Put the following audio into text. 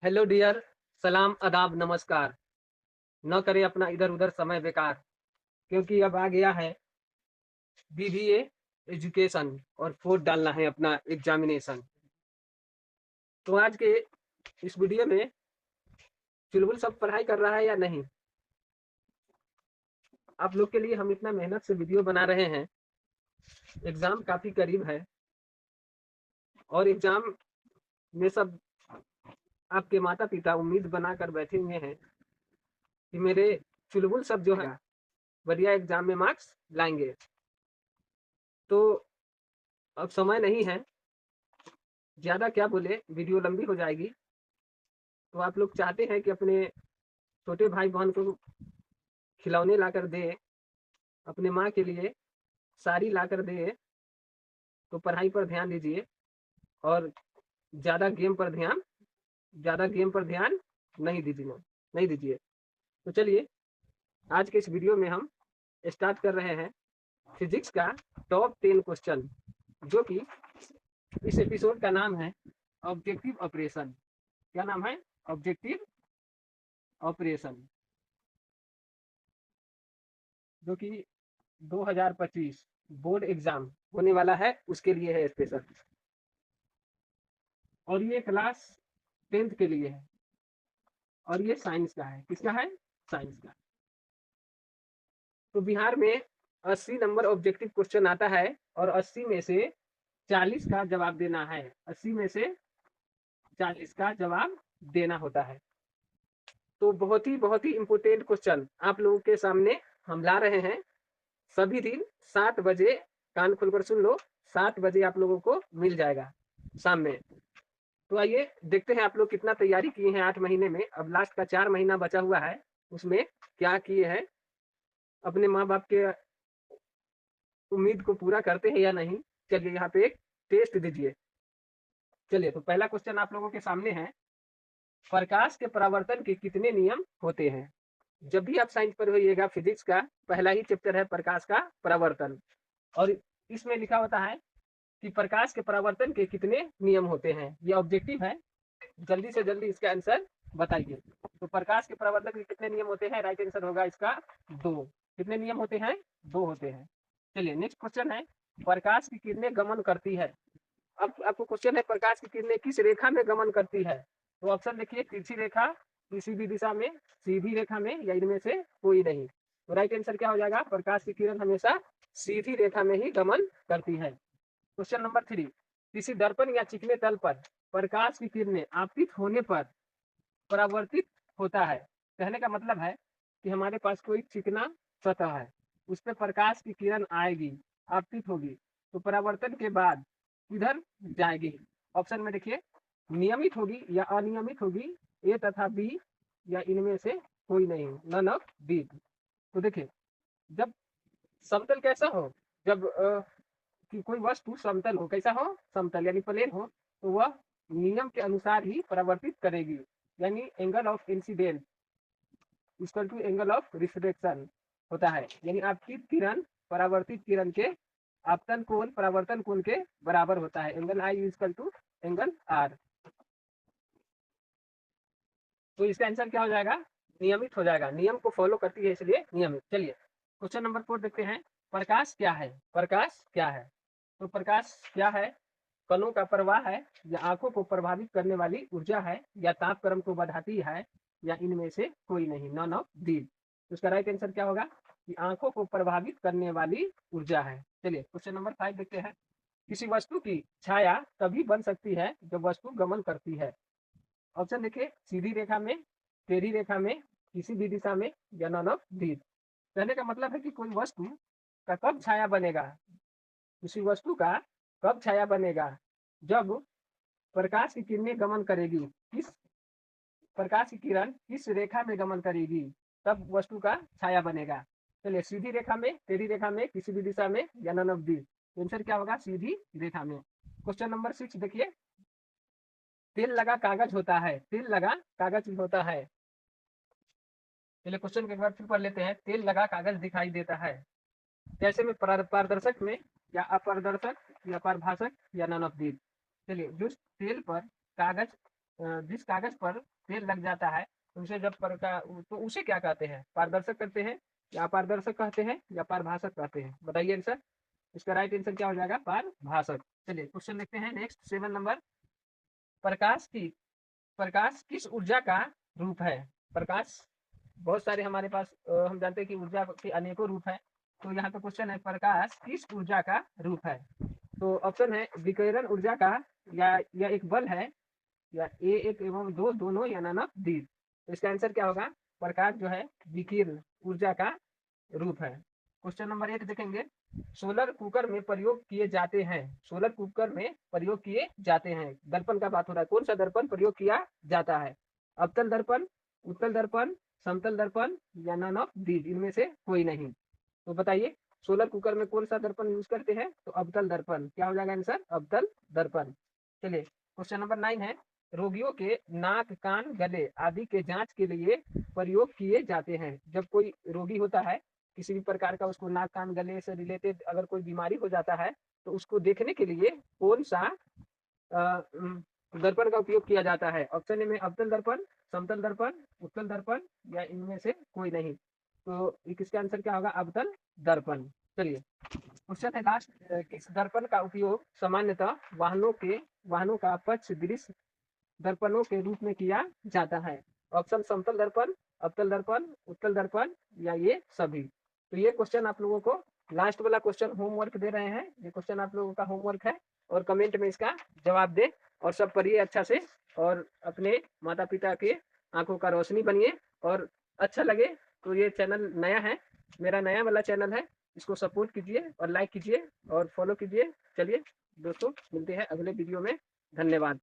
Hello dear, सलाम, आदाब, नमस्कार। न करें अपना इधर-उधर समय बेकार, क्योंकि अब आ गया है बीबीए एजुकेशन और फोर्थ डालना है अपना एग्जामिनेशन। तो आज के इस वीडियो में चुलबुल सब पढ़ाई कर रहा है या नहीं? आप लोग के लिए हम इतना मेहनत से वीडियो बना रहे हैं। एग्जाम काफी करीब है और एग्जाम में सब आपके माता-पिता उम्मीद बनाकर बैठे हुए हैं कि मेरे चुलबुल सब जो है बढ़िया एग्जाम में मार्क्स लाएंगे। तो अब समय नहीं है, ज़्यादा क्या बोले, वीडियो लंबी हो जाएगी। तो आप लोग चाहते हैं कि अपने छोटे भाई-बहन को खिलौने लाकर दें, अपने माँ के लिए साड़ी लाकर दें, तो पढ़ाई पर ध्यान दीजिए और ज़्यादा गेम पर ध्यान ज़्यादा गेम पर ध्यान नहीं दीजिए। तो चलिए, आज के इस वीडियो में हम स्टार्ट कर रहे हैं फिजिक्स का टॉप 10 क्वेश्चन, जो कि इस एपिसोड का नाम है ऑब्जेक्टिव ऑपरेशन। क्या नाम है? ऑब्जेक्टिव ऑपरेशन, जो कि 2025 बोर्ड एग्जाम होने वाला है, उसके लिए है स्पेशल। और ये क्लास 10th के लिए है और ये साइंस का है। किसका है? साइंस का। तो बिहार में 80 नंबर ऑब्जेक्टिव क्वेश्चन आता है और 80 में से 40 का जवाब देना है। 80 में से 40 का जवाब देना होता है। तो बहुत ही इंपोर्टेंट क्वेश्चन आप लोगों के सामने हम ला रहे हैं। सभी दिन 7 बजे, कान खोलकर सुन लो, 7 बजे आप लोगों को मिल जाएगा शाम में। तो आइए देखते हैं आप लोग कितना तैयारी किए हैं 8 महीने में। अब लास्ट का 4 महीना बचा हुआ है, उसमें क्या किए हैं, अपने माँ बाप के उम्मीद को पूरा करते हैं या नहीं। चलिए यहाँ पे एक टेस्ट दीजिए। चलिए, तो पहला क्वेश्चन आप लोगों के सामने है, प्रकाश के परावर्तन के कितने नियम होते हैं? जब भी आप साइंस पर होइएगा, फिजिक्स का पहला ही चैप्टर है प्रकाश का परावर्तन, और इसमें लिखा होता है कि प्रकाश के परावर्तन के कितने नियम होते हैं। ये ऑब्जेक्टिव है, जल्दी से जल्दी इसका आंसर बताइए। तो प्रकाश के परावर्तन के कितने नियम होते हैं? राइट आंसर होगा इसका 2। कितने नियम होते हैं? 2 होते हैं। चलिए नेक्स्ट क्वेश्चन है, प्रकाश की किरणें गमन करती है। अब आपको क्वेश्चन है, प्रकाश की किरणें किस रेखा में गमन करती है? तो ऑप्शन देखिए, तिरछी रेखा, किसी भी दिशा में, सीधी रेखा में, या इनमें से कोई नहीं। तो राइट आंसर क्या हो जाएगा? प्रकाश की किरण हमेशा सीधी रेखा में ही गमन करती है। क्वेश्चन नंबर 3, किसी दर्पण या चिकने तल पर प्रकाश की किरणें आपतित होने पर परावर्तित होता है। कहने का मतलब है कि हमारे पास कोई चिकना सतह है, उस पर प्रकाश की किरण आएगी, आपतित होगी, तो परावर्तन के बाद किधर जाएगी? ऑप्शन में देखिए, नियमित होगी या अनियमित होगी, ए तथा बी, या इनमें से कोई नहीं, नन ऑफ दी। तो देखिए, जब समतल कैसा हो, जब कि कोई वस्तु समतल हो, कैसा हो? समतल यानी प्लेन हो, तो वह नियम के अनुसार ही परावर्तित करेगी। यानी angle of incident equal to angle of reflection होता है। यानी आपकी किरण परावर्तित किरण के आपतन कोण परावर्तन कोण के बराबर होता है। Angle I equal to angle R. तो इसका आंसर क्या हो जाएगा? नियमित हो जाएगा। नियम को फॉलो करती है, इसलिए नियमित। चलिए क्वेश्चन नंबर 4 देखते हैं, प्रकाश क्या है? प्रकाश क्या है? तो प्रकाश क्या है? कणों का प्रवाह है, या आंखों को प्रभावित करने वाली ऊर्जा है, या तापक्रम को बढ़ाती है, या इनमें से कोई नहीं, नन ऑफ दीज। तो इसका राइट आंसर क्या होगा? कि आंखों को प्रभावित करने वाली ऊर्जा है। चलिए क्वेश्चन नंबर 5 देखते हैं, किसी वस्तु की छाया तभी बन सकती है जब वस्तु गमन करती है। ऑप्शन देखिए, सीधी रेखा में, टेढ़ी रेखा में, किसी भी दिशा में, या नन ऑफ दीज। कहने का मतलब है कि कोई वस्तु का कब छाया बनेगा, किसी वस्तु का कब छाया बनेगा? जब प्रकाश की किरणें गमन करेगी। किस प्रकाश की किरण किस रेखा में गमन करेगी, तब वस्तु का छाया बनेगा। चलिए, सीधी रेखा में, टेढ़ी रेखा में, किसी भी दिशा में, या नन ऑफ दीज। आंसर क्या होगा? सीधी रेखा में। क्वेश्चन नंबर 6 देखिए, तेल लगा कागज होता है, तेल लगा कागज होता है। चलिए क्वेश्चन के एक बार फिर पढ़ लेते हैं, तेल लगा कागज दिखाई देता है कैसे में? पारदर्शक में, या अपारदर्शक, या पारभाषक, या नन ऑफ दीज। चलिए, जो तेल पर कागज जिस कागज पर तेल लग जाता है उसे जब तो उसे क्या कहते हैं? पारदर्शक कहते हैं या अपारदर्शक कहते हैं या पारभाषक कहते हैं? बताइए आंसर। इसका राइट आंसर क्या हो जाएगा? पारभाषक। चलिए क्वेश्चन देखते हैं नेक्स्ट 7 नंबर। प्रकाश की प्रकाश किस ऊर्जा का रूप है? प्रकाश बहुत सारे हमारे पास हम जानते हैं कि ऊर्जा के अनेकों रूप है। तो यहाँ पे क्वेश्चन है प्रकाश किस ऊर्जा का रूप है? तो ऑप्शन है विकिरण ऊर्जा का, या एक बल है, या ए एक एवं दो दोनों, या नानक द्वीप। तो इसका आंसर क्या होगा? प्रकाश जो है विकिरण ऊर्जा का रूप है। क्वेश्चन नंबर 1 देखेंगे। सोलर कुकर में प्रयोग किए जाते हैं। सोलर कुकर में प्रयोग किए जाते हैं। दर्पण का बात हो रहा है। कौन सा दर्पण प्रयोग किया जाता है? अवतल दर्पण, उत्तल दर्पण, समतल दर्पण, या नन ऑफ दीज, इनमें से कोई नहीं। तो बताइए सोलर कुकर में कौन सा दर्पण यूज करते हैं? तो अवतल दर्पण। क्या हो जाएगा आंसर? अवतल दर्पण। चलिए क्वेश्चन नंबर 9 है। रोगियों के नाक, कान, गले आदि के जांच के लिए प्रयोग किए जाते हैं। जब कोई रोगी होता है, किसी भी प्रकार का उसको नाक, कान, गले से रिलेटेड अगर कोई बीमारी हो जाता है, तो उसको देखने के लिए कौन सा दर्पण का उपयोग किया जाता है? ऑप्शन ए में अवतल दर्पण, समतल दर्पण, उत्तल दर्पण, या इनमें से कोई नहीं। तो इसका आंसर क्या होगा? अवतल दर्पण। चलिए क्वेश्चन है लास्ट। किस दर्पण का उपयोग सामान्यतः वाहनों का पक्ष दृश्य दर्पणों के रूप में किया जाता है? ऑप्शन समतल दर्पण, अवतल दर्पण, उत्तल दर्पण, या ये सभी। तो ये क्वेश्चन आप लोगों को लास्ट वाला क्वेश्चन होमवर्क दे रहे हैं। ये क्वेश्चन आप लोगों का होमवर्क है और कमेंट में इसका जवाब दे और सब पढ़िए अच्छा से और अपने माता पिता के आंखों का रोशनी बनिए। और अच्छा लगे तो ये चैनल नया है, मेरा नया वाला चैनल है, इसको सपोर्ट कीजिए और लाइक कीजिए और फॉलो कीजिए। चलिए दोस्तों मिलते हैं अगले वीडियो में। धन्यवाद।